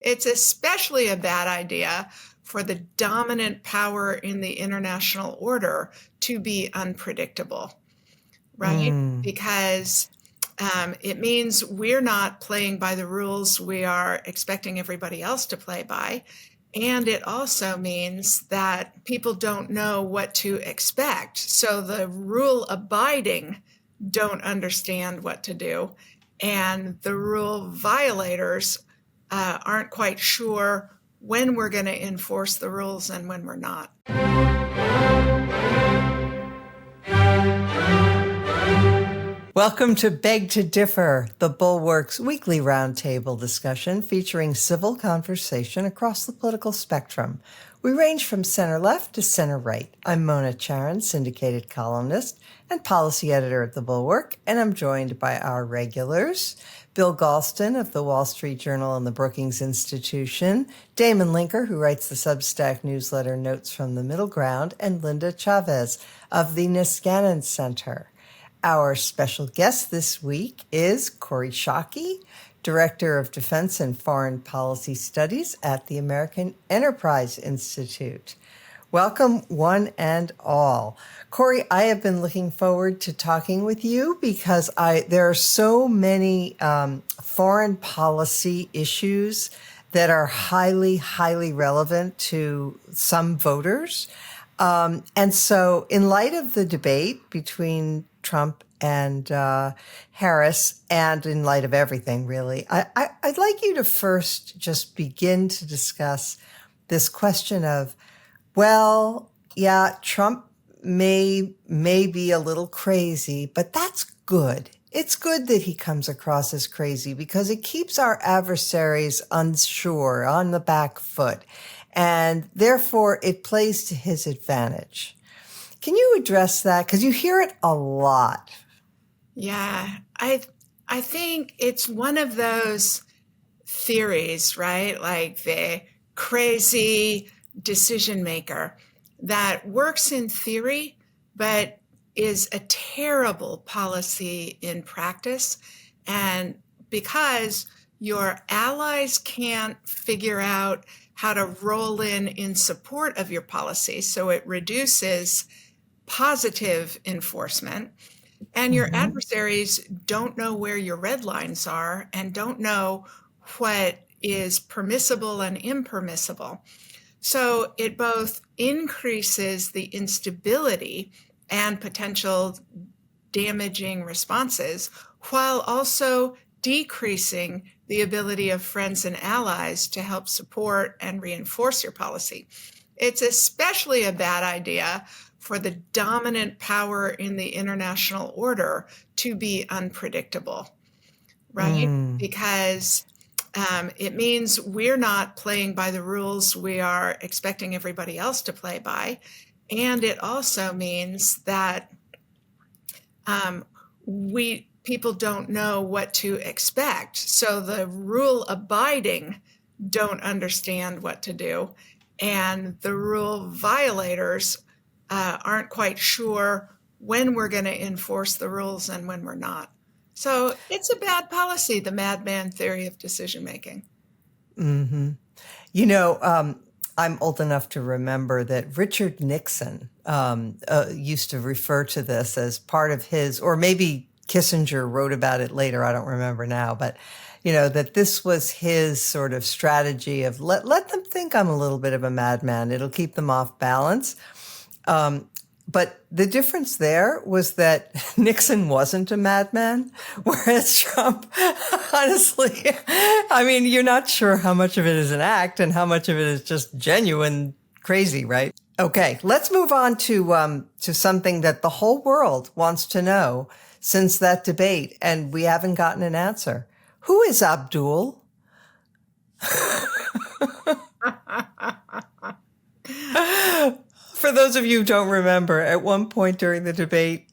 It's especially a bad idea for the dominant power in the international order to be unpredictable, right? Because it means we're not playing by the rules we are expecting everybody else to play by. And it also means that people don't know what to expect. So the rule abiding don't understand what to do. And the rule violators aren't quite sure when we're going to enforce the rules and when we're not. Welcome to Beg to Differ, the Bulwark's weekly roundtable discussion featuring civil conversation across the political spectrum. We range from center-left to center-right. I'm Mona Charan, syndicated columnist and policy editor at the Bulwark, and I'm joined by our regulars, Bill Galston of the Wall Street Journal and the Brookings Institution, Damon Linker, who writes the Substack newsletter Notes from the Middle Ground, and Linda Chavez of the Niskanen Center. Our special guest this week is Kori Schake, Director of Defense and Foreign Policy Studies at the American Enterprise Institute. Welcome, one and all. Kori, I have been looking forward to talking with you because there are so many foreign policy issues that are highly, highly relevant to some voters. And so in light of the debate between Trump and Harris, and in light of everything, really, I'd like you to first just begin to discuss this question of, well, yeah, Trump may be a little crazy, but that's good. It's good that he comes across as crazy because it keeps our adversaries unsure, on the back foot, and therefore it plays to his advantage. Can you address that? Because you hear it a lot. Yeah, I think it's one of those theories, right? Like the crazy decision maker that works in theory, but is a terrible policy in practice. And because your allies can't figure out how to roll in support of your policy, so it reduces positive enforcement, and your adversaries don't know where your red lines are and don't know what is permissible and impermissible. So it both increases the instability and potential damaging responses, while also decreasing the ability of friends and allies to help support and reinforce your policy. It's especially a bad idea for the dominant power in the international order to be unpredictable, right? Because it means we're not playing by the rules we are expecting everybody else to play by. And it also means that people don't know what to expect. So the rule abiding don't understand what to do. And the rule violators aren't quite sure when we're going to enforce the rules and when we're not. So it's a bad policy, the madman theory of decision making. Mm-hmm. You know, I'm old enough to remember that Richard Nixon used to refer to this as part of his, or maybe Kissinger wrote about it later, I don't remember now, but you know, that this was his sort of strategy of let them think I'm a little bit of a madman. It'll keep them off balance. But the difference there was that Nixon wasn't a madman, whereas Trump, honestly, I mean, you're not sure how much of it is an act and how much of it is just genuine crazy, right? Okay, let's move on to something that the whole world wants to know since that debate, and we haven't gotten an answer. Who is Abdul? For those of you who don't remember, at one point during the debate,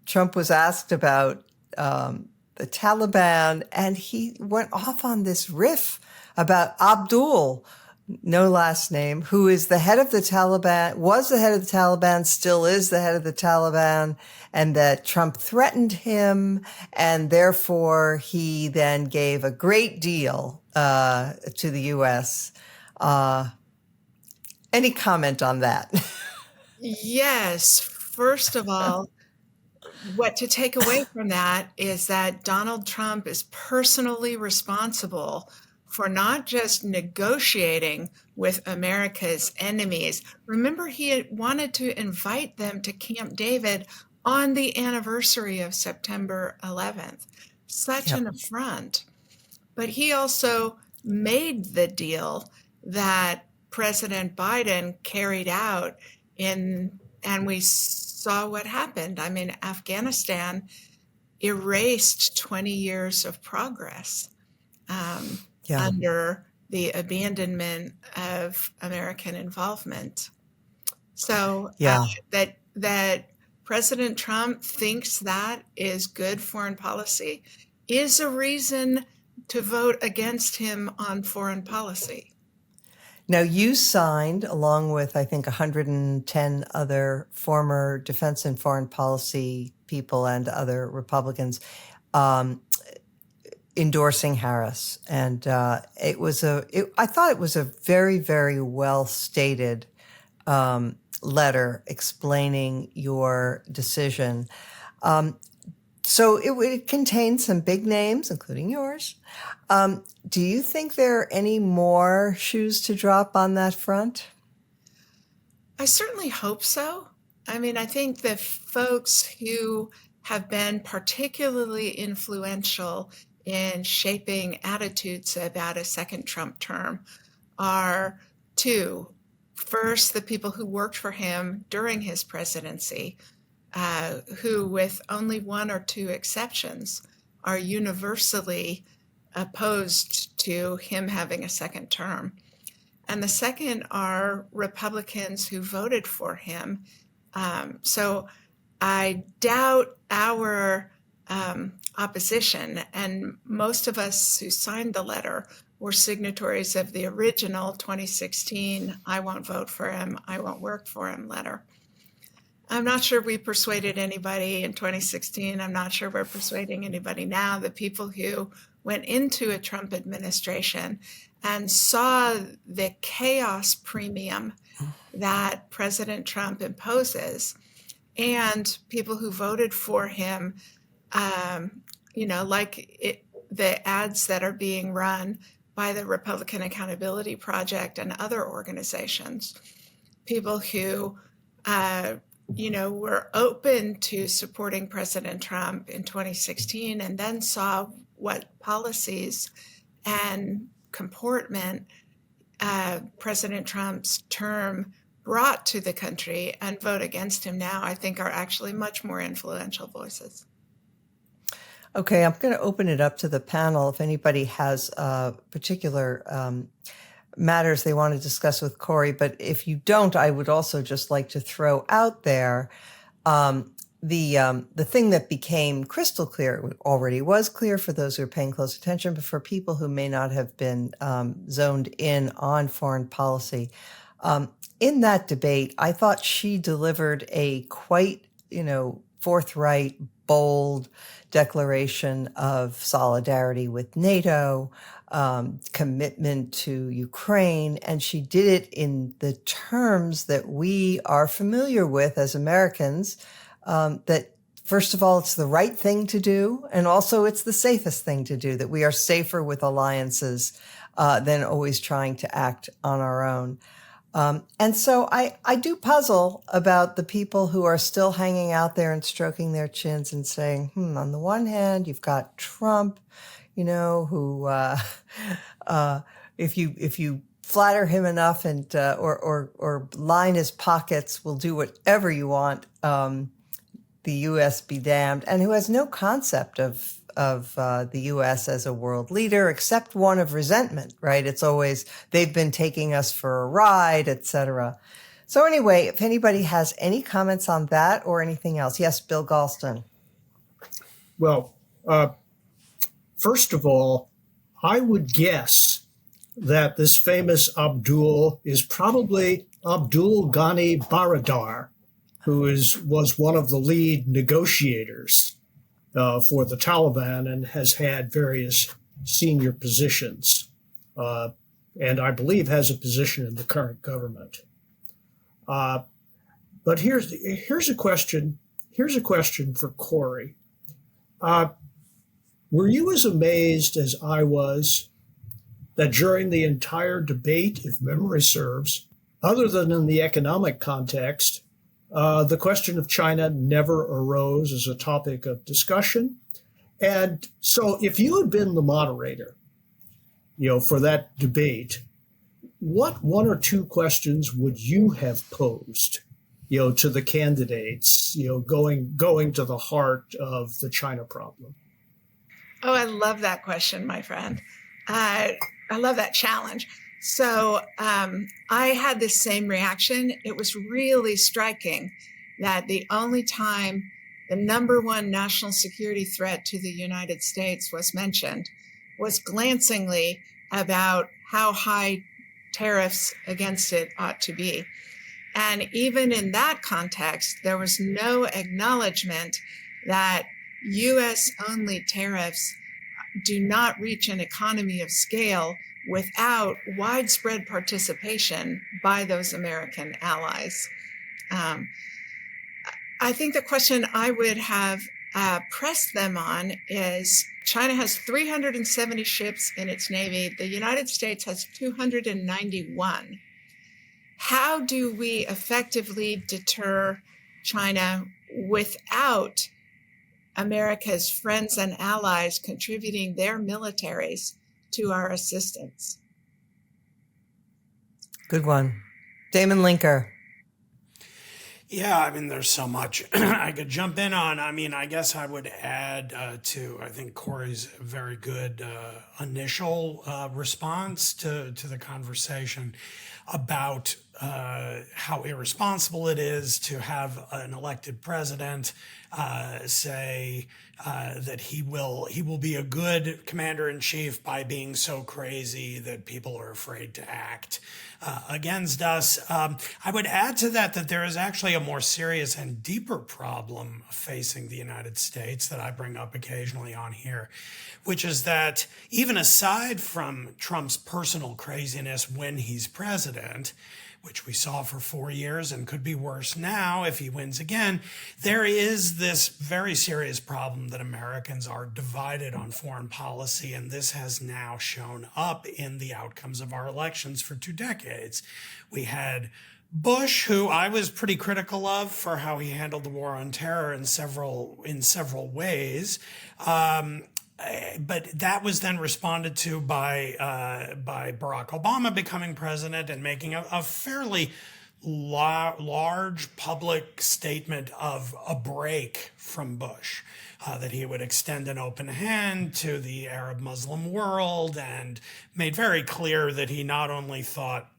Trump was asked about the Taliban, and he went off on this riff about Abdul, no last name, who is the head of the Taliban, was the head of the Taliban, still is the head of the Taliban, and that Trump threatened him, and therefore he then gave a great deal to the U.S. Any comment on that? Yes. First of all, what to take away from that is that Donald Trump is personally responsible for not just negotiating with America's enemies. Remember, he had wanted to invite them to Camp David on the anniversary of September 11th. Such an affront. But he also made the deal that President Biden carried out and we saw what happened. I mean, Afghanistan erased 20 years of progress under the abandonment of American involvement. So that President Trump thinks that is good foreign policy is a reason to vote against him on foreign policy. Now, you signed, along with, I think, 110 other former defense and foreign policy people and other Republicans, endorsing Harris. And I thought it was a very, very well stated letter explaining your decision. So it contained some big names, including yours. Do you think there are any more shoes to drop on that front? I certainly hope so. I mean, I think the folks who have been particularly influential in shaping attitudes about a second Trump term are two. First, the people who worked for him during his presidency, who, with only one or two exceptions, are universally opposed to him having a second term. And the second are Republicans who voted for him. So I doubt our opposition, and most of us who signed the letter were signatories of the original 2016 "I won't vote for him, I won't work for him" letter. I'm not sure we persuaded anybody in 2016. I'm not sure we're persuading anybody now. The people who went into a Trump administration and saw the chaos premium that President Trump imposes, and people who voted for him, the ads that are being run by the Republican Accountability Project and other organizations, people who were open to supporting President Trump in 2016 and then saw what policies and comportment President Trump's term brought to the country and vote against him now, I think are actually much more influential voices. Okay, I'm going to open it up to the panel. If anybody has particular matters they want to discuss with Kori, but if you don't, I would also just like to throw out there the thing that became crystal clear. It already was clear for those who are paying close attention, but for people who may not have been zoned in on foreign policy. In that debate, I thought she delivered a quite, forthright, bold declaration of solidarity with NATO, commitment to Ukraine, and she did it in the terms that we are familiar with as Americans, that first of all, it's the right thing to do, and also it's the safest thing to do, that we are safer with alliances than always trying to act on our own. And so I do puzzle about the people who are still hanging out there and stroking their chins and saying, on the one hand, you've got Trump, who, if you flatter him enough and, or line his pockets, will do whatever you want, the U.S. be damned, and who has no concept of the U.S. as a world leader, except one of resentment, right? It's always, they've been taking us for a ride, et cetera. So anyway, if anybody has any comments on that or anything else. Yes, Bill Galston. Well, first of all, I would guess that this famous Abdul is probably Abdul Ghani Baradar, who was one of the lead negotiators for the Taliban and has had various senior positions, and I believe has a position in the current government. But here's a question. Here's a question for Kori. Were you as amazed as I was that during the entire debate, if memory serves, other than in the economic context, the question of China never arose as a topic of discussion? And so if you had been the moderator, for that debate, what one or two questions would you have posed, to the candidates, going to the heart of the China problem? Oh, I love that question, my friend. I love that challenge. So I had the same reaction. It was really striking that the only time the number one national security threat to the United States was mentioned was glancingly about how high tariffs against it ought to be. And even in that context, there was no acknowledgement that U.S.-only tariffs do not reach an economy of scale without widespread participation by those American allies. I think the question I would have pressed them on is China has 370 ships in its Navy. The United States has 291. How do we effectively deter China without America's friends and allies contributing their militaries to our assistance? Good one. Damon Linker. Yeah, there's so much I could jump in on. I guess I would add I think Kori's very good initial response to the conversation about how irresponsible it is to have an elected president say that he will be a good commander-in-chief by being so crazy that people are afraid to act against us. I would add to that there is actually a more serious and deeper problem facing the United States that I bring up occasionally on here, which is that even aside from Trump's personal craziness when he's president, which we saw for 4 years and could be worse now if he wins again, there is this very serious problem that Americans are divided on foreign policy, and this has now shown up in the outcomes of our elections for 2 decades. We had Bush, who I was pretty critical of for how he handled the war on terror in several ways. But that was then responded to by Barack Obama becoming president and making a fairly large public statement of a break from Bush, that he would extend an open hand to the Arab Muslim world, and made very clear that he not only thought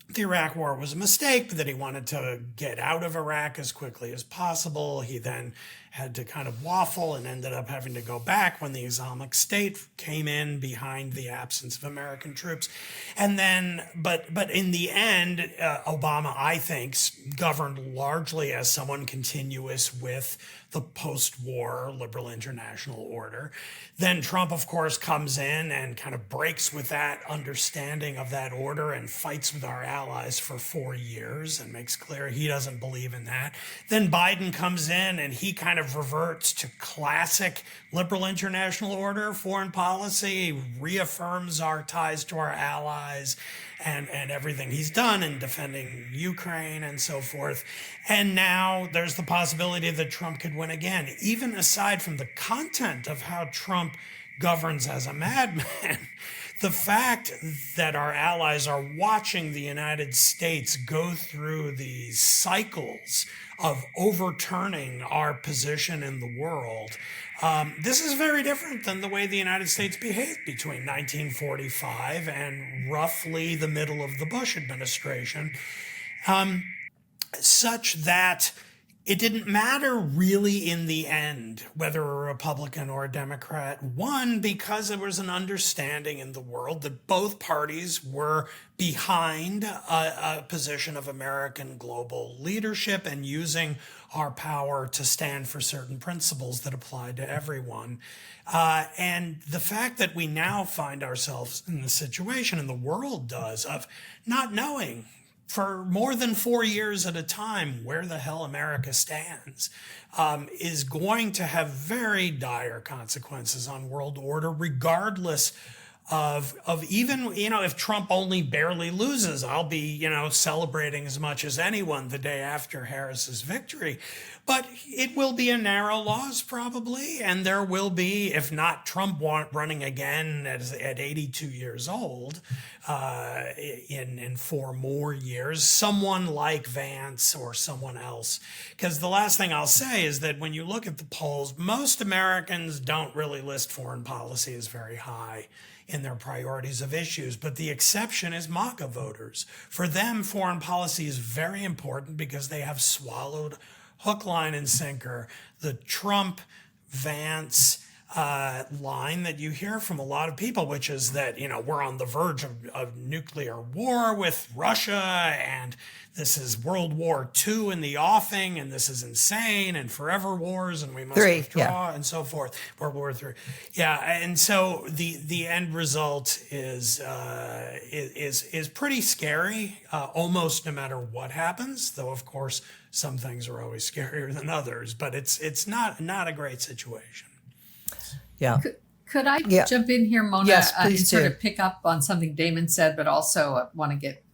the Iraq war was a mistake, but that he wanted to get out of Iraq as quickly as possible. He then had to kind of waffle and ended up having to go back when the Islamic State came in behind the absence of American troops. And then, but in the end, Obama, I think, governed largely as someone continuous with the post-war liberal international order. Then Trump, of course, comes in and kind of breaks with that understanding of that order and fights with our allies for 4 years and makes clear he doesn't believe in that. Then Biden comes in and he kind of reverts to classic liberal international order foreign policy, reaffirms our ties to our allies and everything he's done in defending Ukraine and so forth. And now there's the possibility that Trump could win again, even aside from the content of how Trump governs as a madman. The fact that our allies are watching the United States go through these cycles of overturning our position in the world, this is very different than the way the United States behaved between 1945 and roughly the middle of the Bush administration, such that it didn't matter really in the end whether a Republican or a Democrat won, because there was an understanding in the world that both parties were behind a position of American global leadership and using our power to stand for certain principles that applied to everyone. And the fact that we now find ourselves in the situation, and the world does, of not knowing for more than 4 years at a time where the hell America stands, is going to have very dire consequences on world order, regardless of even, if Trump only barely loses. I'll be, celebrating as much as anyone the day after Harris's victory. But it will be a narrow loss probably, and there will be, if not Trump running again at 82 years old, in 4 more years, someone like Vance or someone else. Because the last thing I'll say is that when you look at the polls, most Americans don't really list foreign policy as very high in their priorities of issues, but the exception is MAGA voters. For them, foreign policy is very important because they have swallowed hook, line, and sinker the Trump, Vance line that you hear from a lot of people, which is that, we're on the verge of nuclear war with Russia, and this is World War II in the offing, and this is insane, and forever wars, and we must withdraw, and so forth. World War III. Yeah, and so the end result is pretty scary, almost no matter what happens, though, of course, some things are always scarier than others, but it's not a great situation. Yeah. Could I jump in here, Mona? Yes, please and sort of pick up on something Damon said, but also want to get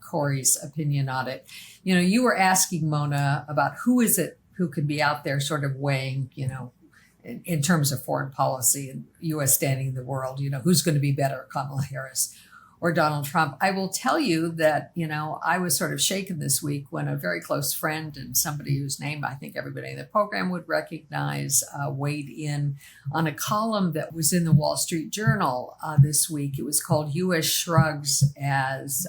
Kori's opinion on it. You were asking, Mona, about who is it who could be out there sort of weighing, in terms of foreign policy and U.S. standing in the world, who's going to be better, Kamala Harris or Donald Trump. I will tell you that, I was sort of shaken this week when a very close friend and somebody whose name I think everybody in the program would recognize weighed in on a column that was in the Wall Street Journal this week. It was called U.S. Shrugs as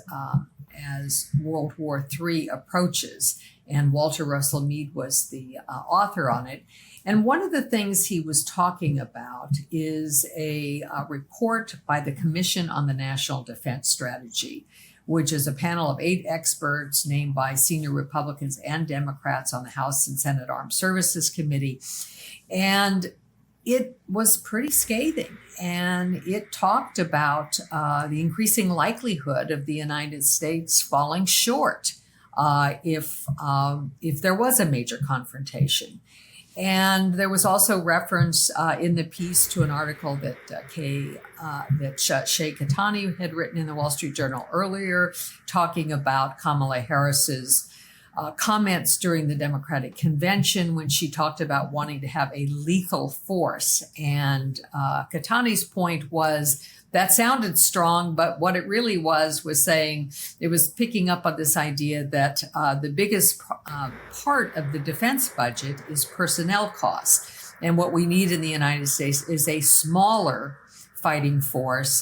World War III Approaches. And Walter Russell Mead was the author on it. And one of the things he was talking about is a report by the Commission on the National Defense Strategy, which is a panel of 8 experts named by senior Republicans and Democrats on the House and Senate Armed Services Committee. And it was pretty scathing. And it talked about the increasing likelihood of the United States falling short if there was a major confrontation. And there was also reference in the piece to an article that Shay Katani had written in the Wall Street Journal earlier, talking about Kamala Harris's comments during the Democratic convention when she talked about wanting to have a lethal force. And Katani's point was that sounded strong, but what it really was saying it was picking up on this idea that the biggest part of the defense budget is personnel costs. And what we need in the United States is a smaller fighting force,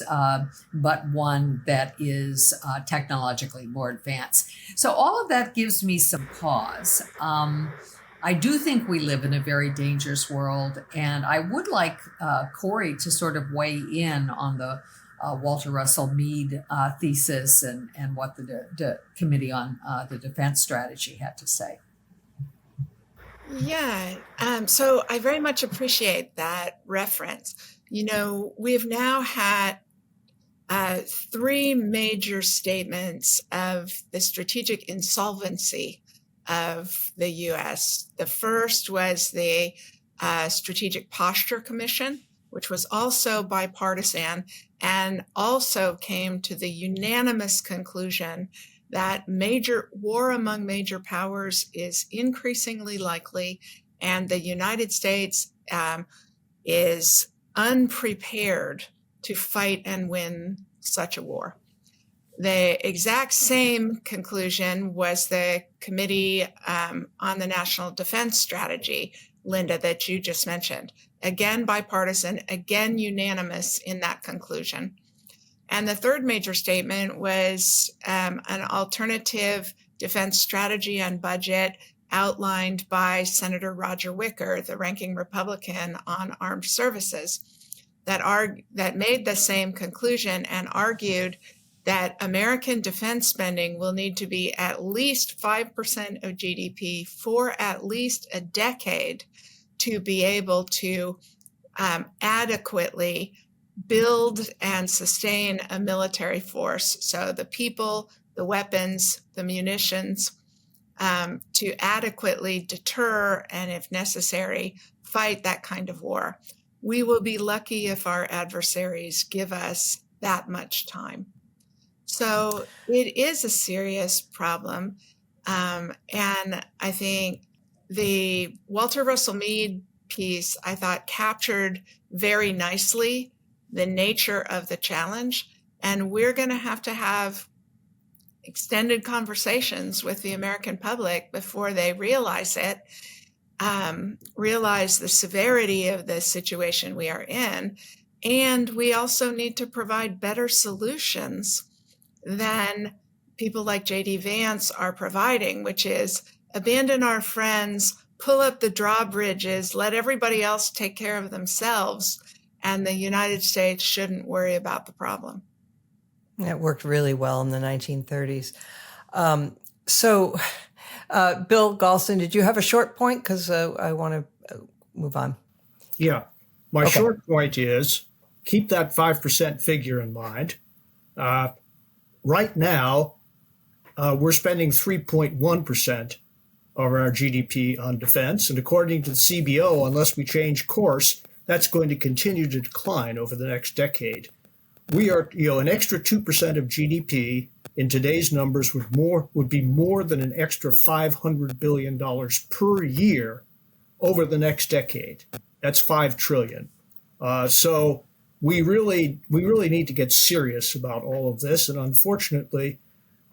but one that is technologically more advanced. So all of that gives me some pause. I do think we live in a very dangerous world, and I would like Kori to sort of weigh in on the Walter Russell Mead thesis and what the Committee on the Defense Strategy had to say. Yeah, so I very much appreciate that reference. We've now had 3 major statements of the strategic insolvency of the U.S. The first was the Strategic Posture Commission, which was also bipartisan and also came to the unanimous conclusion that major war among major powers is increasingly likely, and the United States is unprepared to fight and win such a war. The exact same conclusion was the Committee on the National Defense Strategy, Linda, that you just mentioned. Again, bipartisan, again, unanimous in that conclusion. And the third major statement was an alternative defense strategy and budget outlined by Senator Roger Wicker, the ranking Republican on armed services, that made the same conclusion and argued that American defense spending will need to be at least 5% of GDP for at least a decade to be able to adequately build and sustain a military force. So the people, the weapons, the munitions, to adequately deter and, if necessary, fight that kind of war. We will be lucky if our adversaries give us that much time. So it is a serious problem. And I think the Walter Russell Mead piece, I thought, captured very nicely the nature of the challenge. And we're going to have extended conversations with the American public before they realize it, realize the severity of the situation we are in. And we also need to provide better solutions than people like J.D. Vance are providing, which is abandon our friends, pull up the drawbridges, let everybody else take care of themselves, and the United States shouldn't worry about the problem. It worked really well in the 1930s. Bill Galston, did you have a short point? Because I want to move on. Yeah. My short point is keep that 5% figure in mind. Right now, we're spending 3.1% of our GDP on defense. And according to the CBO, unless we change course, that's going to continue to decline over the next decade. We are, an extra 2% of GDP in today's numbers would be more than an extra $500 billion per year over the next decade. That's $5 trillion. So we really need to get serious about all of this. And unfortunately,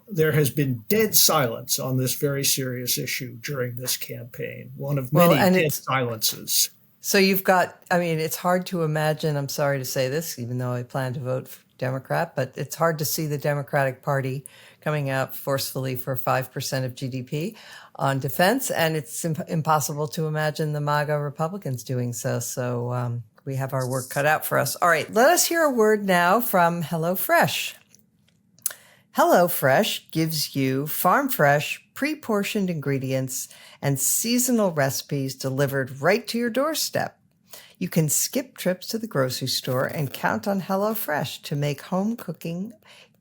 there has been dead silence on this very serious issue during this campaign. One of many dead silences. So you've got, it's hard to imagine, I'm sorry to say this, even though I plan to vote for Democrat, but it's hard to see the Democratic Party coming out forcefully for 5% of GDP on defense. And it's impossible to imagine the MAGA Republicans doing so. So we have our work cut out for us. All right, let us hear a word now from HelloFresh. HelloFresh gives you farm-fresh, pre-portioned ingredients and seasonal recipes delivered right to your doorstep. You can skip trips to the grocery store and count on HelloFresh to make home cooking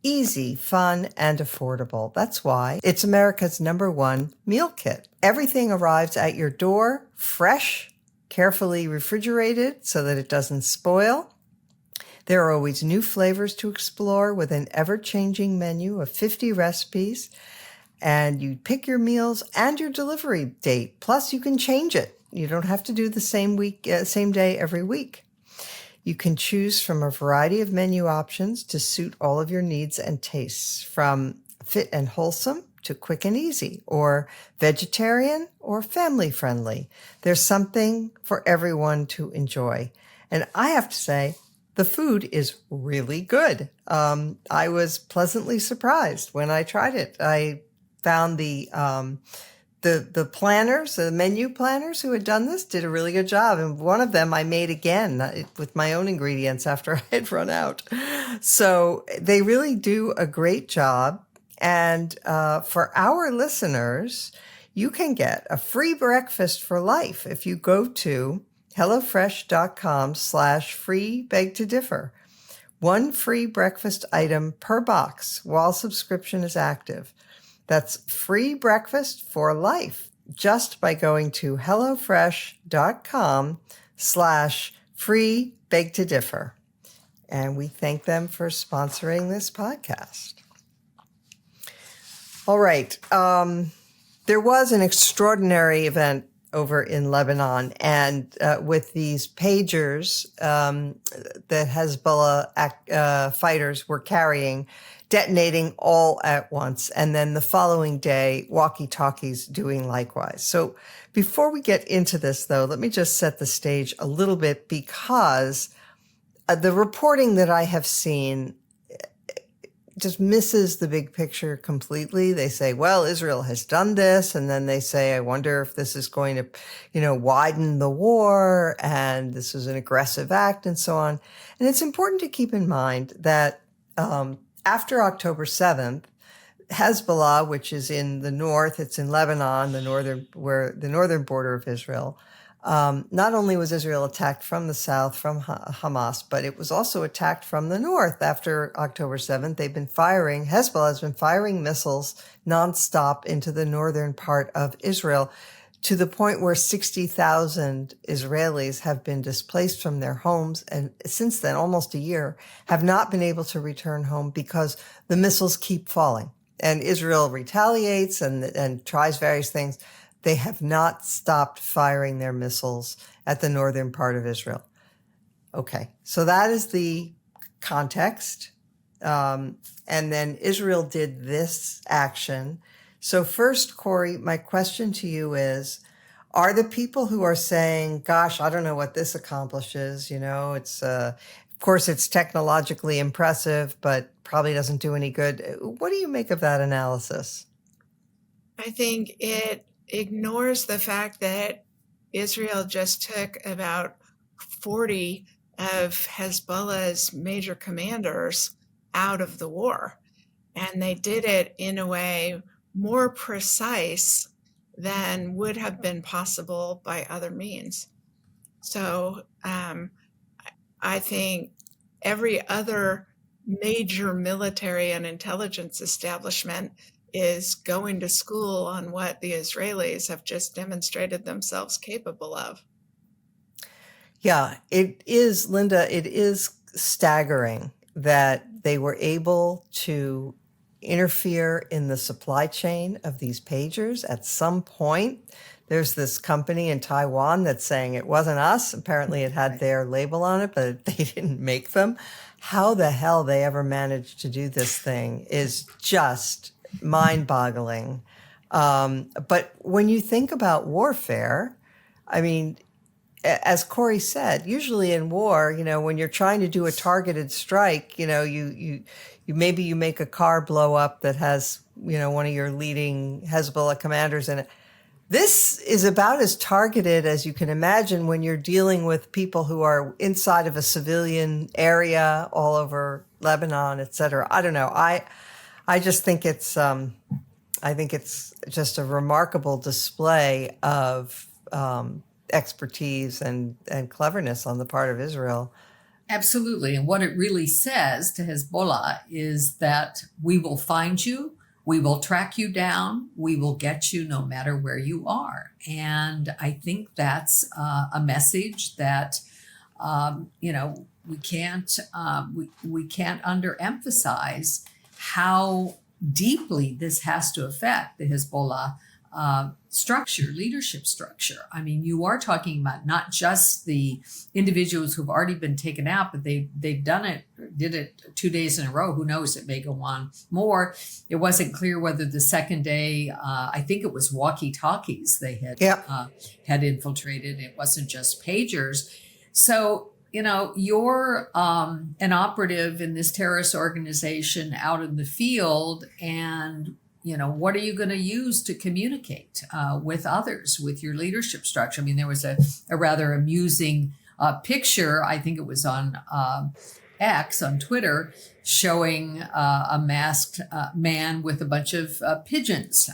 easy, fun, and affordable. That's why it's America's #1 meal kit. Everything arrives at your door, fresh, carefully refrigerated so that it doesn't spoil. There are always new flavors to explore with an ever-changing menu of 50 recipes. And you pick your meals and your delivery date. Plus, you can change it. You don't have to do the same day every week. You can choose from a variety of menu options to suit all of your needs and tastes, from fit and wholesome to quick and easy, or vegetarian or family friendly. There's something for everyone to enjoy. And I have to say, the food is really good. I was pleasantly surprised when I tried it. I found the planners, the menu planners who had done this did a really good job. And one of them I made again with my own ingredients after I had run out. So they really do a great job. And for our listeners, you can get a free breakfast for life if you go to HelloFresh.com/free beg to differ. One free breakfast item per box while subscription is active. That's free breakfast for life just by going to HelloFresh.com/free beg to differ. And we thank them for sponsoring this podcast. All right. There was an extraordinary event over in Lebanon, and with these pagers that Hezbollah fighters were carrying, detonating all at once, and then the following day, walkie-talkies doing likewise. So before we get into this, though, let me just set the stage a little bit, because the reporting that I have seen just misses the big picture completely. They say, well, Israel has done this. And then they say, I wonder if this is going to, widen the war and this is an aggressive act and so on. And it's important to keep in mind that after October 7th, Hezbollah, which is in the north, it's in Lebanon, the northern border of Israel. Not only was Israel attacked from the south, from Hamas, but it was also attacked from the north after October 7th. Hezbollah has been firing missiles nonstop into the northern part of Israel to the point where 60,000 Israelis have been displaced from their homes. And since then, almost a year, have not been able to return home because the missiles keep falling. And Israel retaliates and tries various things. They have not stopped firing their missiles at the northern part of Israel. Okay, so that is the context. And then Israel did this action. So first, Kori, my question to you is, are the people who are saying, gosh, I don't know what this accomplishes, it's, of course, it's technologically impressive, but probably doesn't do any good. What do you make of that analysis? I think it ignores the fact that Israel just took about 40 of Hezbollah's major commanders out of the war. And they did it in a way more precise than would have been possible by other means. So I think every other major military and intelligence establishment is going to school on what the Israelis have just demonstrated themselves capable of. Yeah, it is, Linda, it is staggering that they were able to interfere in the supply chain of these pagers. At some point, there's this company in Taiwan that's saying it wasn't us. Apparently it had their label on it, but they didn't make them. How the hell they ever managed to do this thing is just mind-boggling. But when you think about warfare, I mean, as Kori said, usually in war, when you're trying to do a targeted strike, you maybe you make a car blow up that has, one of your leading Hezbollah commanders in it. This is about as targeted as you can imagine when you're dealing with people who are inside of a civilian area all over Lebanon, et cetera. I don't know. I just think it's just a remarkable display of expertise and cleverness on the part of Israel. Absolutely. And what it really says to Hezbollah is that we will find you, we will track you down, we will get you no matter where you are. And I think that's a message that, we can't underemphasize how deeply this has to affect the Hezbollah leadership structure. I mean, you are talking about not just the individuals who've already been taken out, but did it 2 days in a row. Who knows? It may go on more. It wasn't clear whether the second day, I think it was walkie-talkies they had infiltrated. It wasn't just pagers. So, you're an operative in this terrorist organization out in the field, and what are you going to use to communicate with others, with your leadership structure? I mean, there was a rather amusing picture, I think it was on X, on Twitter, showing a masked man with a bunch of pigeons.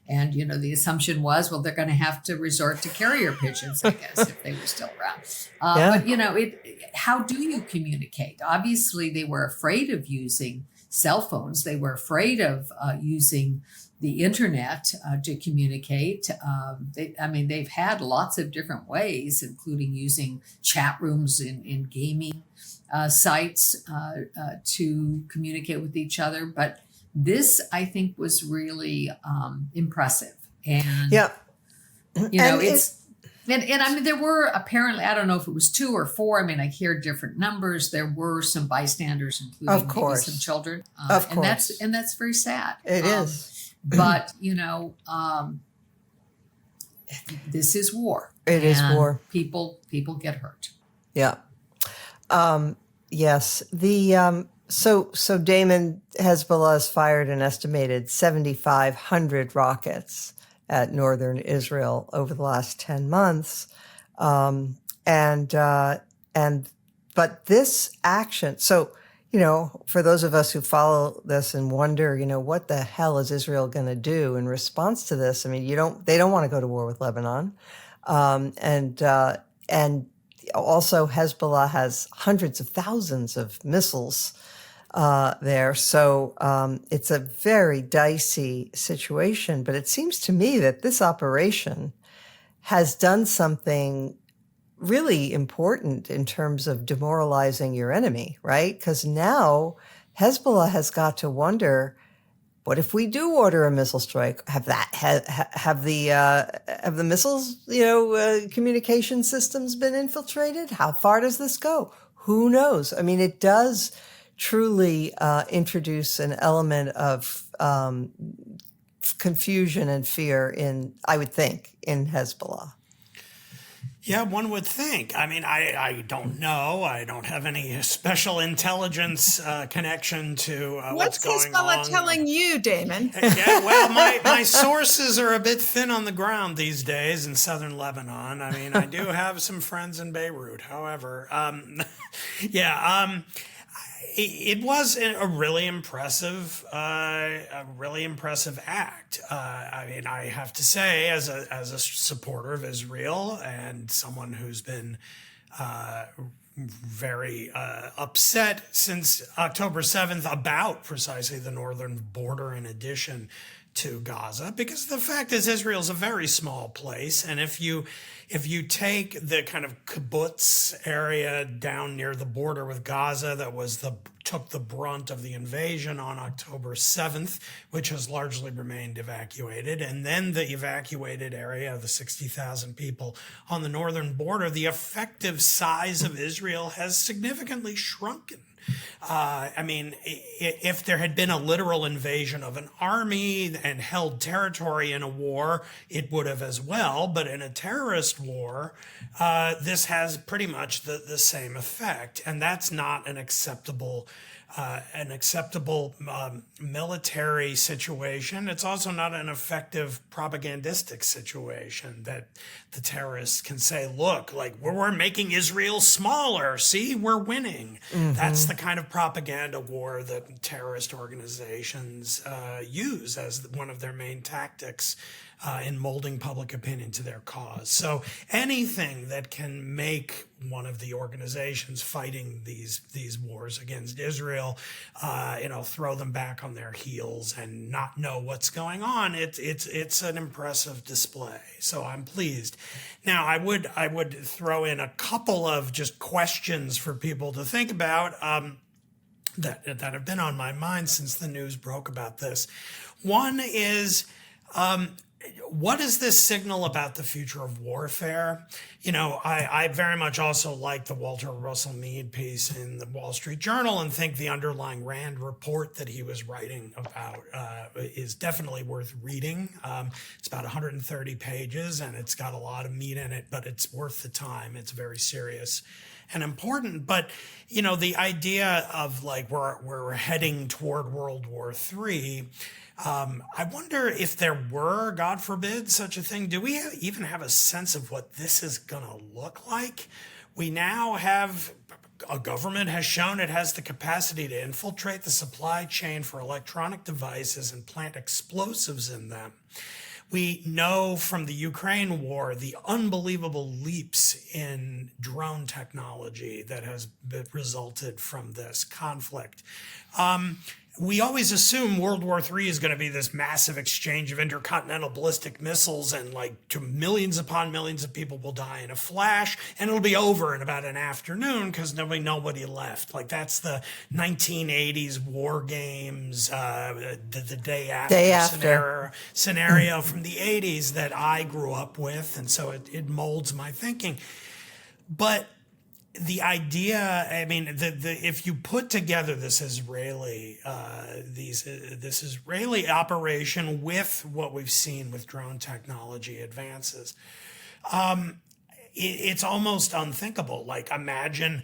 And, the assumption was, well, they're going to have to resort to carrier pigeons, I guess, if they were still around. But, how do you communicate? Obviously, they were afraid of using cell phones. They were afraid of using the internet to communicate. They've had lots of different ways, including using chat rooms in gaming sites to communicate with each other. But this, I think, was really impressive. And, there were apparently, I don't know if it was 2 or 4. I mean, I hear different numbers. There were some bystanders, including maybe some children. Of course. And that's very sad. It is. But, this is war. It is war. People get hurt. Yeah. Yes. So Damon, Hezbollah has fired an estimated 7,500 rockets at northern Israel over the last 10 months. Um, and, uh, and, but this action, so, for those of us who follow this and wonder, what the hell is Israel going to do in response to this? I mean, they don't want to go to war with Lebanon. And also Hezbollah has hundreds of thousands of missiles there. So it's a very dicey situation. But it seems to me that this operation has done something really important in terms of demoralizing your enemy, right? Because now Hezbollah has got to wonder, what if we do order a missile strike? Have the missiles, communication systems been infiltrated? How far does this go? Who knows? I mean, it does truly introduce an element of confusion and fear I would think, in Hezbollah. Yeah, one would think. I mean, I don't know. I don't have any special intelligence connection to what's going on. What's Hezbollah telling you, Damon? Yeah, well, my sources are a bit thin on the ground these days in southern Lebanon. I mean, I do have some friends in Beirut. However, it was a really impressive act. I mean, I have to say, as a supporter of Israel and someone who's been very upset since October 7th about precisely the northern border, in addition to Gaza, because the fact is Israel's a very small place, and if you take the kind of kibbutz area down near the border with Gaza that took the brunt of the invasion on October 7th, which has largely remained evacuated, and then the evacuated area, the 60,000 people on the northern border, the effective size of Israel has significantly shrunken. I mean, if there had been a literal invasion of an army and held territory in a war, it would have as well. But in a terrorist war, this has pretty much the same effect. And that's not an acceptable military situation. It's also not an effective propagandistic situation that the terrorists can say, look, like we're making Israel smaller. See, we're winning. Mm-hmm. That's the kind of propaganda war that terrorist organizations use as one of their main tactics in molding public opinion to their cause. So anything that can make one of the organizations fighting these wars against Israel, throw them back on their heels and not know what's going on, it's an impressive display. So I'm pleased. Now I would throw in a couple of just questions for people to think about that have been on my mind since the news broke about this. One is, what does this signal about the future of warfare? I very much also like the Walter Russell Mead piece in the Wall Street Journal and think the underlying Rand report that he was writing about is definitely worth reading. It's about 130 pages and it's got a lot of meat in it, but it's worth the time. It's very serious and important. But, the idea of like we're heading toward World War III, I wonder if there were, God forbid, such a thing. Do we even have a sense of what this is going to look like? We now have a government has shown it has the capacity to infiltrate the supply chain for electronic devices and plant explosives in them. We know from the Ukraine war the unbelievable leaps in drone technology that has resulted from this conflict. We always assume World War III is going to be this massive exchange of intercontinental ballistic missiles and to millions upon millions of people will die in a flash and it'll be over in about an afternoon because nobody left. Like that's the 1980s war games, the day after scenario from the 80s that I grew up with. And so it molds my thinking. But the idea, I mean, if you put together this Israeli operation with what we've seen with drone technology advances, it's almost unthinkable. Like imagine,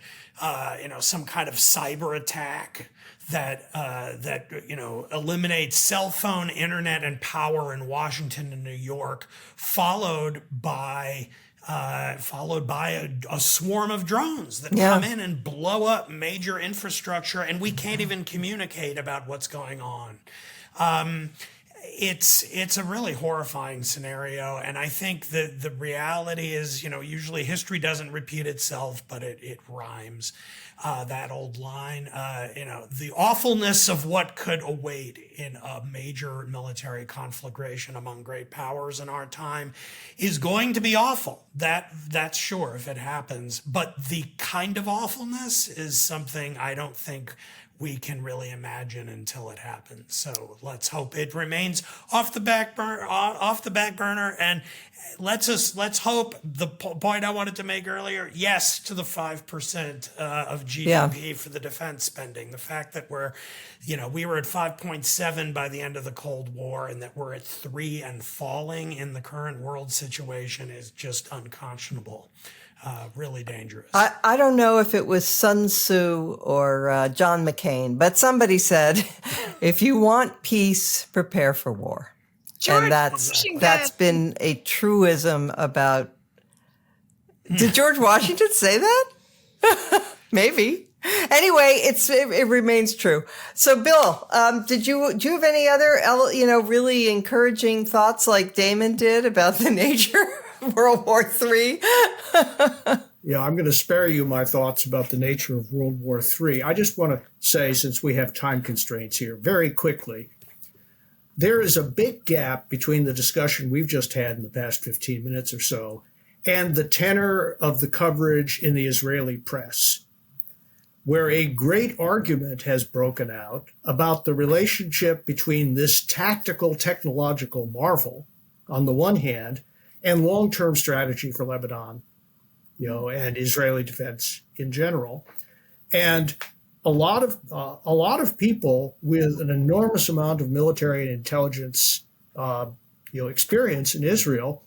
some kind of cyber attack that eliminates cell phone, internet, and power in Washington and New York, followed by a swarm of drones that come in and blow up major infrastructure, and we can't even communicate about what's going on. It's a really horrifying scenario, and I think that the reality is, usually history doesn't repeat itself, but it rhymes. That old line, the awfulness of what could await in a major military conflagration among great powers in our time is going to be awful. That's sure if it happens. But the kind of awfulness is something I don't think we can really imagine until it happens. So let's hope it remains off the back burner, and let's hope the point I wanted to make earlier. Yes, to the 5% of GDP for the defense spending. The fact that we were at 5.7 by the end of the Cold War, and that we're at 3 and falling in the current world situation is just unconscionable. Really dangerous. I don't know if it was Sun Tzu or John McCain, but somebody said, if you want peace, prepare for war. George and that's been a truism about... Did George Washington say that? Maybe. Anyway, it remains true. So, Bill, do you have any other really encouraging thoughts like Damon did about the nature of World War III? Yeah, I'm going to spare you my thoughts about the nature of World War III. I just want to say, since we have time constraints here, very quickly, there is a big gap between the discussion we've just had in the past 15 minutes or so and the tenor of the coverage in the Israeli press, where a great argument has broken out about the relationship between this tactical technological marvel on the one hand and long-term strategy for Lebanon, and Israeli defense in general. And a lot of people with an enormous amount of military and intelligence, experience in Israel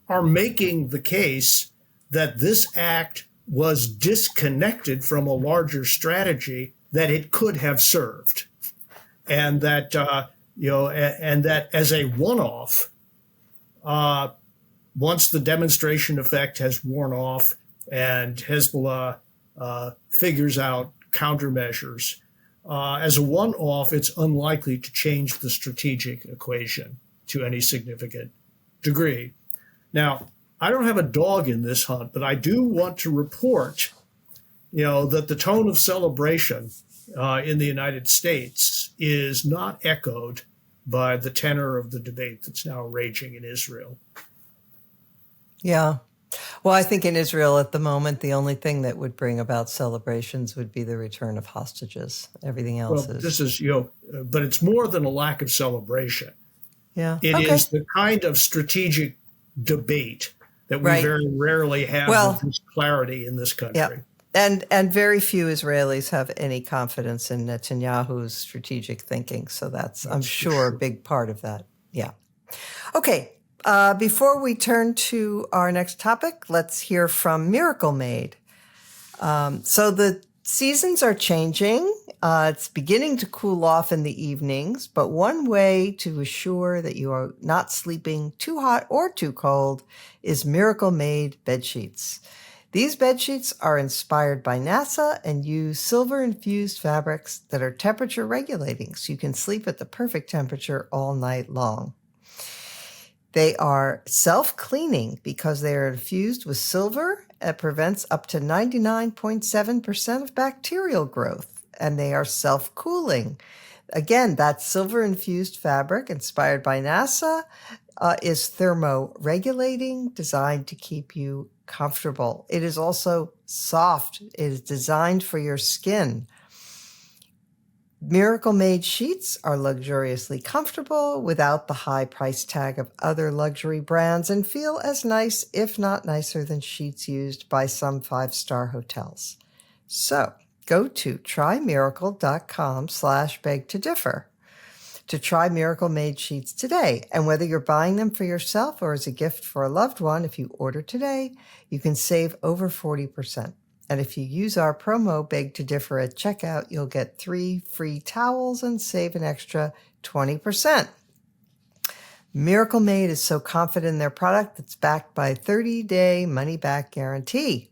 are making the case that this act was disconnected from a larger strategy that it could have served, and that and that as a one-off, once the demonstration effect has worn off and Hezbollah figures out countermeasures, as a one-off, it's unlikely to change the strategic equation to any significant degree. Now, I don't have a dog in this hunt, but I do want to report, that the tone of celebration in the United States is not echoed by the tenor of the debate that's now raging in Israel. Yeah. Well, I think in Israel at the moment, the only thing that would bring about celebrations would be the return of hostages. Everything else is... This is, but it's more than a lack of celebration. Yeah. It is the kind of strategic debate that we very rarely have with this clarity in this country. Yeah. And very few Israelis have any confidence in Netanyahu's strategic thinking. So that's I'm sure a big part of that. Yeah. Okay. Before we turn to our next topic, let's hear from Miracle Made. So the seasons are changing. It's beginning to cool off in the evenings, but one way to assure that you are not sleeping too hot or too cold is Miracle Made bed sheets. These bed sheets are inspired by NASA and use silver-infused fabrics that are temperature regulating, so you can sleep at the perfect temperature all night long. They are self-cleaning because they are infused with silver. It prevents up to 99.7% of bacterial growth, and they are self-cooling. Again, that silver-infused fabric inspired by NASA is thermoregulating, designed to keep you comfortable. It is also soft. It is designed for your skin. Miracle Made sheets are luxuriously comfortable without the high price tag of other luxury brands and feel as nice, if not nicer, than sheets used by some 5-star hotels. So go to trymiracle.com/beg to differ. to try Miracle Made sheets today. And whether you're buying them for yourself or as a gift for a loved one, if you order today, you can save over 40%. And if you use our promo Beg to Differ at checkout, you'll get 3 free towels and save an extra 20%. Miracle Made is so confident in their product that's backed by a 30-day money-back guarantee.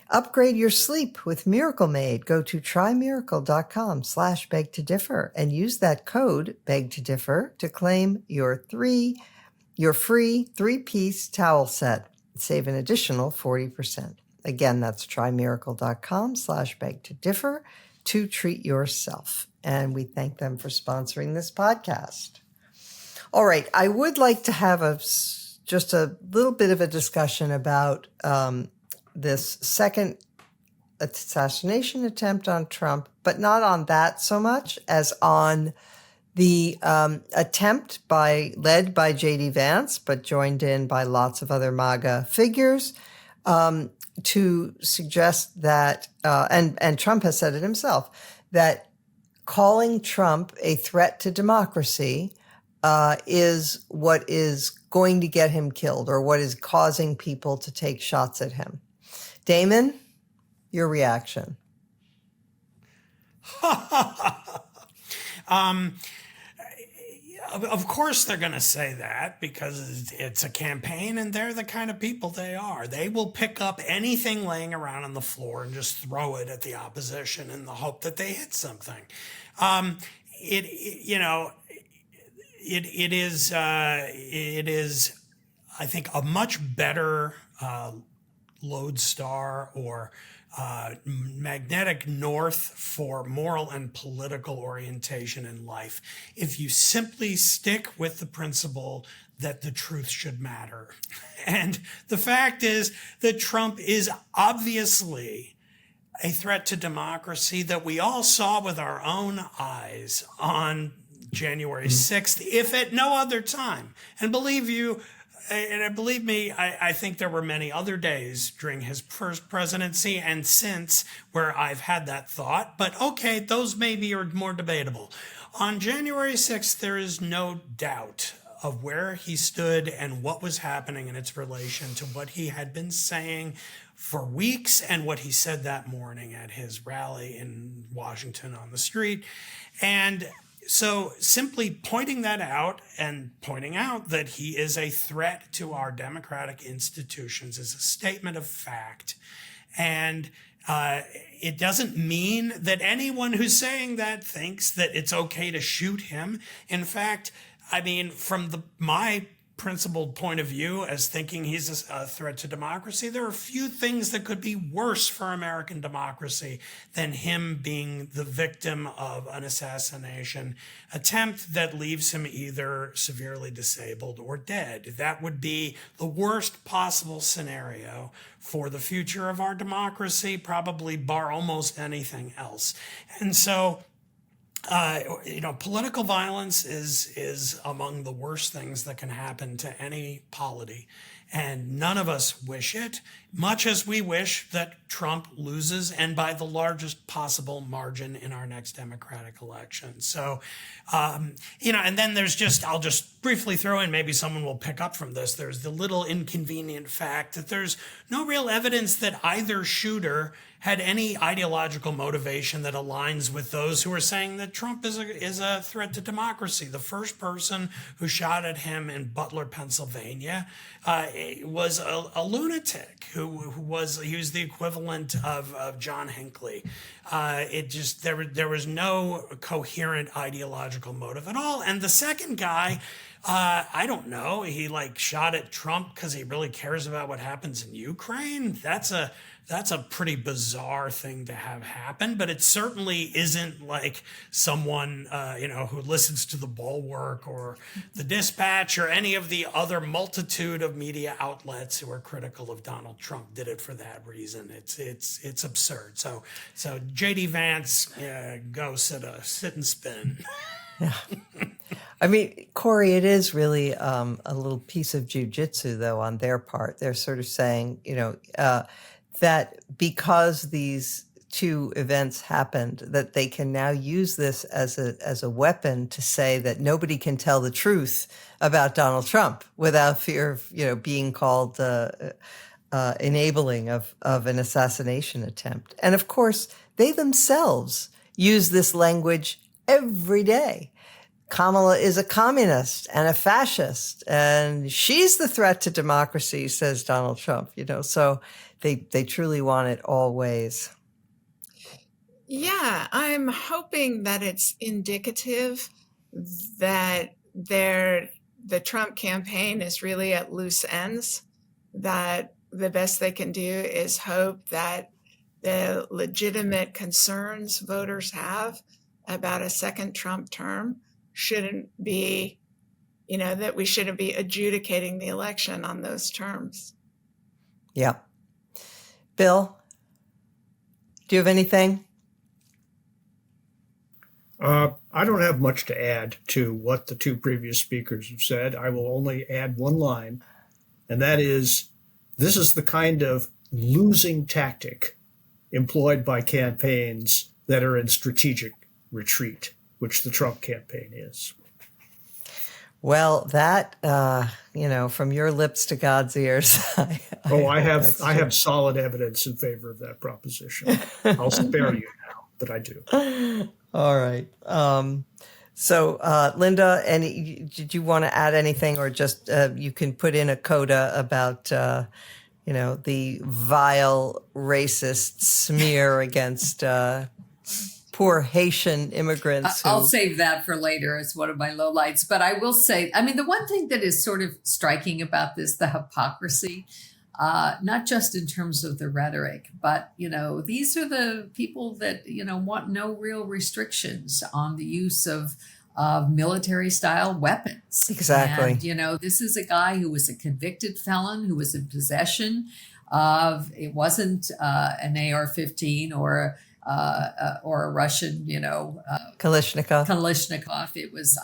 Upgrade your sleep with Miracle Made. Go to trymiracle.com/beg-to-differ and use that code beg-to-differ to claim your free 3-piece towel set. Save an additional 40%. Again, that's trymiracle.com/beg-to-differ to treat yourself. And we thank them for sponsoring this podcast. All right. I would like to have just a little bit of a discussion about this second assassination attempt on Trump, but not on that so much as on the attempt led by J.D. Vance, but joined in by lots of other MAGA figures, to suggest that, and Trump has said it himself, that calling Trump a threat to democracy is what is going to get him killed, or what is causing people to take shots at him. Damon, your reaction. Of course they're going to say that because it's a campaign and they're the kind of people they are. They will pick up anything laying around on the floor and just throw it at the opposition in the hope that they hit something. It is, I think, a much better lodestar or magnetic north for moral and political orientation in life if you simply stick with the principle that the truth should matter. And the fact is that Trump is obviously a threat to democracy that we all saw with our own eyes on January 6th, if at no other time. And believe me, I think there were many other days during his first presidency and since where I've had that thought. But okay, those maybe are more debatable. On January 6th, there is no doubt of where he stood and what was happening in its relation to what he had been saying for weeks and what he said that morning at his rally in Washington on the street. And so simply pointing that out and pointing out that he is a threat to our democratic institutions is a statement of fact. And it doesn't mean that anyone who's saying that thinks that it's okay to shoot him. In fact, I mean, from my principled point of view as thinking he's a threat to democracy, there are few things that could be worse for American democracy than him being the victim of an assassination attempt that leaves him either severely disabled or dead. That would be the worst possible scenario for the future of our democracy, probably bar almost anything else. And so political violence is among the worst things that can happen to any polity. And none of us wish it, much as we wish that Trump loses, and by the largest possible margin in our next democratic election. So, and then I'll just briefly throw in, maybe someone will pick up from this, there's the little inconvenient fact that there's no real evidence that either shooter had any ideological motivation that aligns with those who are saying that Trump is a threat to democracy. The first person who shot at him in Butler, Pennsylvania, was a lunatic who was the equivalent of John Hinckley. There was no coherent ideological motive at all. And the second guy, I don't know, he shot at Trump because he really cares about what happens in Ukraine. That's a pretty bizarre thing to have happen, but it certainly isn't like someone, who listens to the Bulwark or the Dispatch or any of the other multitude of media outlets who are critical of Donald Trump did it for that reason. It's absurd. So J.D. Vance, go sit and spin. Yeah. I mean, Kori, it is really a little piece of jujitsu, though, on their part. They're sort of saying, that because these two events happened, that they can now use this as a weapon to say that nobody can tell the truth about Donald Trump without fear of, being called enabling of an assassination attempt. And of course, they themselves use this language every day. Kamala is a communist and a fascist, and she's the threat to democracy, says Donald Trump, so they truly want it all ways. Yeah, I'm hoping that it's indicative that the Trump campaign is really at loose ends, that the best they can do is hope that the legitimate concerns voters have about a second Trump term shouldn't be, that we shouldn't be adjudicating the election on those terms. Yeah. Bill, do you have anything? I don't have much to add to what the two previous speakers have said. I will only add one line, and that is, this is the kind of losing tactic employed by campaigns that are in strategic retreat, which the Trump campaign is. Well, that, from your lips to God's ears. I have solid evidence in favor of that proposition. I'll spare you now, but I do. All right. So, Linda, did you want to add anything, or just you can put in a coda about, the vile racist smear against poor Haitian immigrants? I'll save that for later as one of my lowlights. But I will say, the one thing that is sort of striking about this, the hypocrisy, not just in terms of the rhetoric, but, these are the people that, want no real restrictions on the use of military style weapons. Exactly. And, this is a guy who was a convicted felon who was in possession of, it wasn't an AR-15 or a Russian, Kalashnikov. It was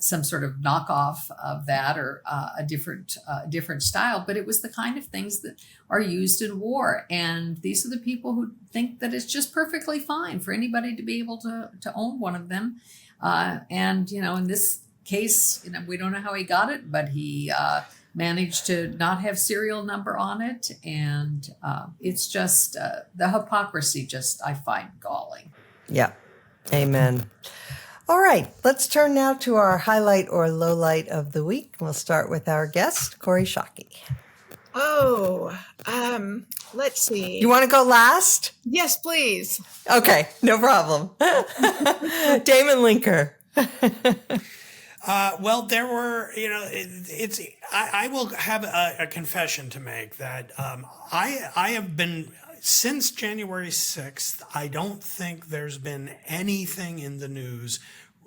some sort of knockoff of that, or a different style. But it was the kind of things that are used in war. And these are the people who think that it's just perfectly fine for anybody to be able to own one of them. And, in this case, we don't know how he got it, but he managed to not have serial number on it. And it's just the hypocrisy I find galling. Yeah. Amen. All right. Let's turn now to our highlight or lowlight of the week. We'll start with our guest, Kori Schake. Let's see. You want to go last? Yes, please. Okay. No problem. Damon Linker. Well, there were, I will have a confession to make that I have been, since January 6th, I don't think there's been anything in the news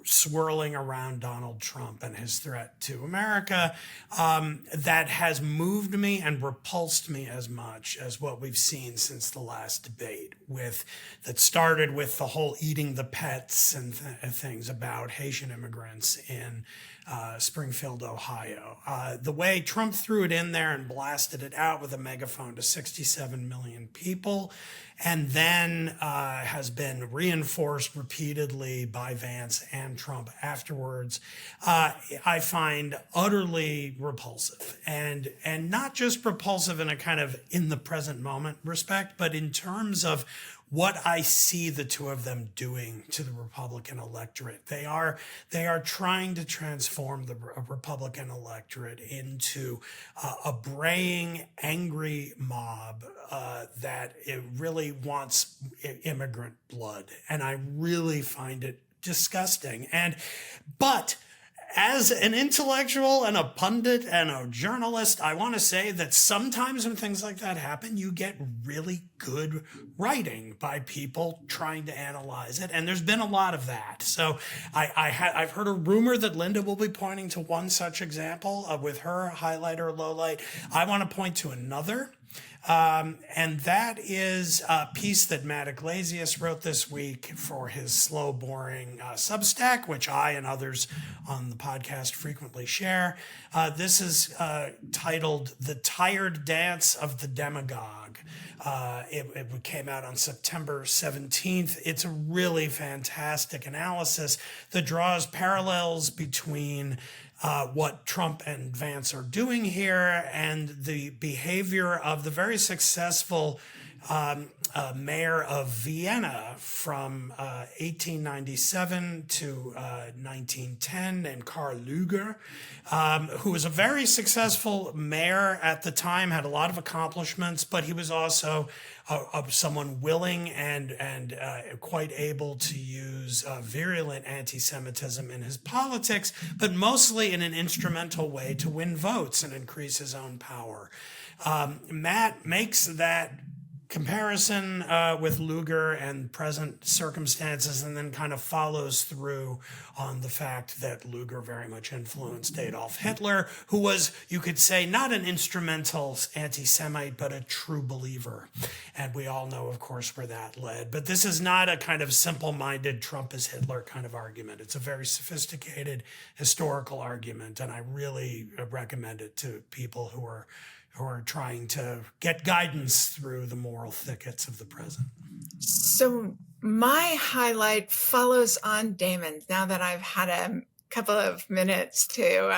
swirling around Donald Trump and his threat to America that has moved me and repulsed me as much as what we've seen since the last debate, that started with the whole eating the pets and things about Haitian immigrants in Springfield, Ohio. The way Trump threw it in there and blasted it out with a megaphone to 67 million people, and then has been reinforced repeatedly by Vance and Trump afterwards, I find utterly repulsive. And not just repulsive in a kind of in the present moment respect, but in terms of what I see the two of them doing to the Republican electorate. They are trying to transform the Republican electorate into a braying, angry mob that it really wants immigrant blood. And I really find it disgusting. But as an intellectual and a pundit and a journalist, I want to say that sometimes when things like that happen, you get really good writing by people trying to analyze it. And there's been a lot of that. So I've heard a rumor that Linda will be pointing to one such example with her highlight or lowlight. I want to point to another. And that is a piece that Matt Iglesias wrote this week for his slow, boring Substack, which I and others on the podcast frequently share. This is titled The Tired Dance of the Demagogue. It came out on September 17th. It's a really fantastic analysis that draws parallels between what Trump and Vance are doing here and the behavior of the very successful mayor of Vienna from 1897 to 1910 named Karl Lueger, who was a very successful mayor at the time, had a lot of accomplishments, but he was also someone willing and quite able to use virulent anti-Semitism in his politics, but mostly in an instrumental way to win votes and increase his own power. Matt makes that comparison with Luger and present circumstances, and then kind of follows through on the fact that Luger very much influenced Adolf Hitler, who was, you could say, not an instrumental anti-Semite, but a true believer. And we all know, of course, where that led. But this is not a kind of simple-minded Trump is Hitler kind of argument. It's a very sophisticated historical argument, and I really recommend it to people who are trying to get guidance through the moral thickets of the present. So my highlight follows on Damon's now that I've had a couple of minutes to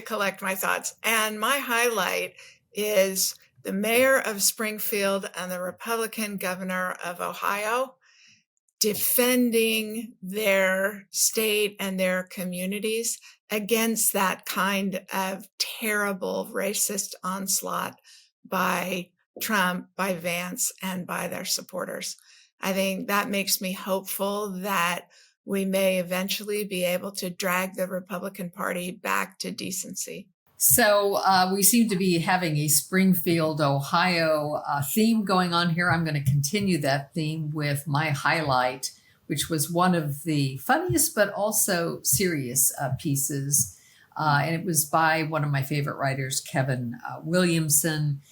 collect my thoughts. And my highlight is the mayor of Springfield and the Republican governor of Ohio defending their state and their communities against that kind of terrible racist onslaught by Trump, by Vance, and by their supporters. I think that makes me hopeful that we may eventually be able to drag the Republican Party back to decency. So we seem to be having a Springfield, Ohio theme going on here. I'm going to continue that theme with my highlight, which was one of the funniest but also serious pieces. And it was by one of my favorite writers, Kevin Williamson.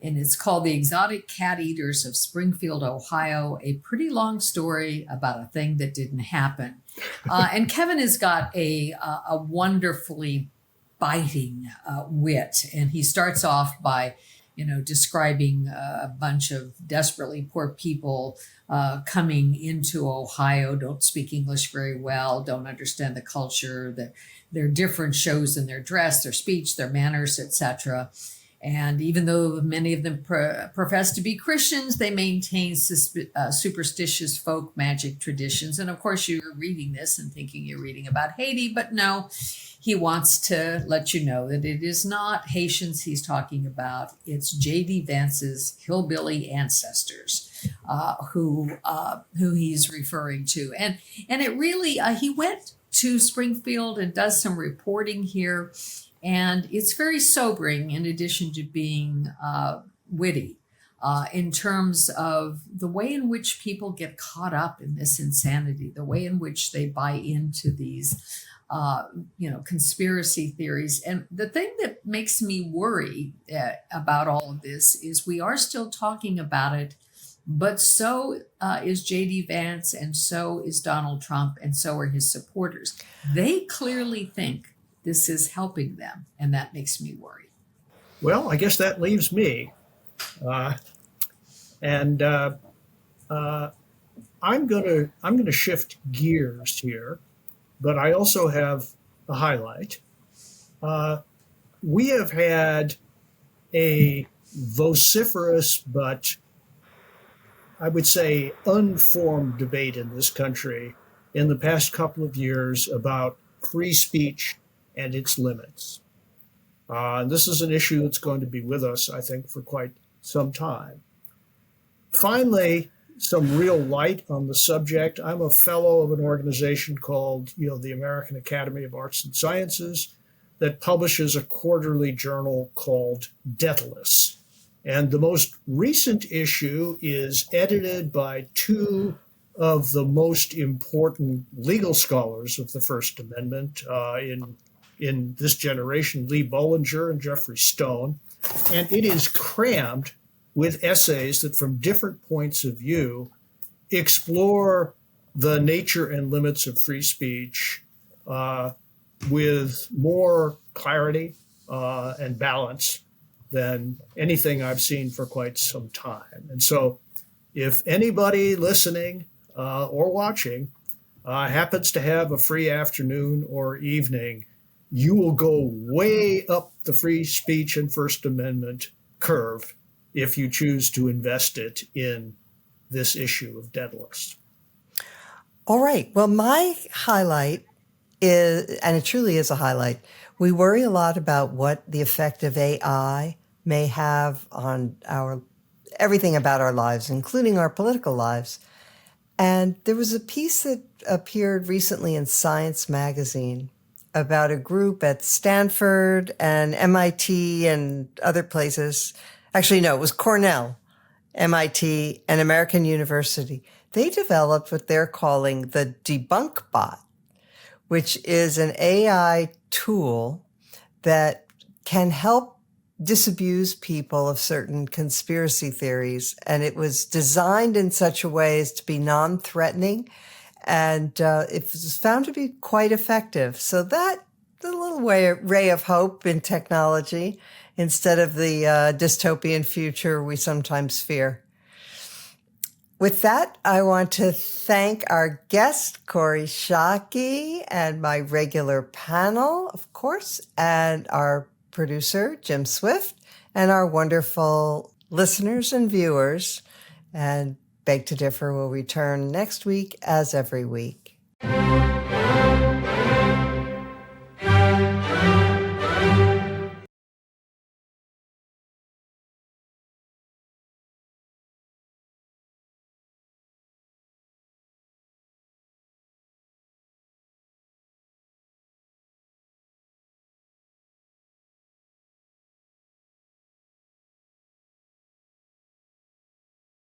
And it's called The Exotic Cat Eaters of Springfield, Ohio, a pretty long story about a thing that didn't happen. And Kevin has got a wonderfully biting wit. And he starts off by, describing a bunch of desperately poor people coming into Ohio, don't speak English very well, don't understand the culture, their different shows in their dress, their speech, their manners, etc. And even though many of them profess to be Christians, they maintain superstitious folk magic traditions. And of course, you're reading this and thinking you're reading about Haiti, but no, he wants to let you know that it is not Haitians he's talking about. It's J.D. Vance's hillbilly ancestors who he's referring to. And it really, he went to Springfield and does some reporting here. And it's very sobering in addition to being witty in terms of the way in which people get caught up in this insanity, the way in which they buy into these, conspiracy theories. And the thing that makes me worry about all of this is we are still talking about it, but so is J.D. Vance, and so is Donald Trump, and so are his supporters. They clearly think this is helping them, and that makes me worry. Well, I guess that leaves me. I'm going to shift gears here, but I also have a highlight. We have had a vociferous but I would say unformed debate in this country in the past couple of years about free speech and its limits. This is an issue that's going to be with us, I think, for quite some time. Finally, some real light on the subject. I'm a fellow of an organization called, the American Academy of Arts and Sciences that publishes a quarterly journal called Daedalus. And the most recent issue is edited by two of the most important legal scholars of the First Amendment in this generation, Lee Bollinger and Jeffrey Stone. And it is crammed with essays that from different points of view explore the nature and limits of free speech with more clarity and balance than anything I've seen for quite some time. And so if anybody listening or watching happens to have a free afternoon or evening, you will go way up the free speech and First Amendment curve if you choose to invest it in this issue of Daedalus. All right. Well, my highlight is, and it truly is a highlight, we worry a lot about what the effect of AI may have on everything about our lives, including our political lives. And there was a piece that appeared recently in Science magazine about a group at Stanford and MIT and other places. Actually, no, it was Cornell, MIT, and American University. They developed what they're calling the Debunk Bot, which is an AI tool that can help disabuse people of certain conspiracy theories. And it was designed in such a way as to be non-threatening. And it was found to be quite effective. So that's a little ray of hope in technology instead of the dystopian future we sometimes fear. With that, I want to thank our guest, Kori Schake, and my regular panel, of course, and our producer, Jim Swift, and our wonderful listeners and viewers. And Beg to Differ will return next week, as every week.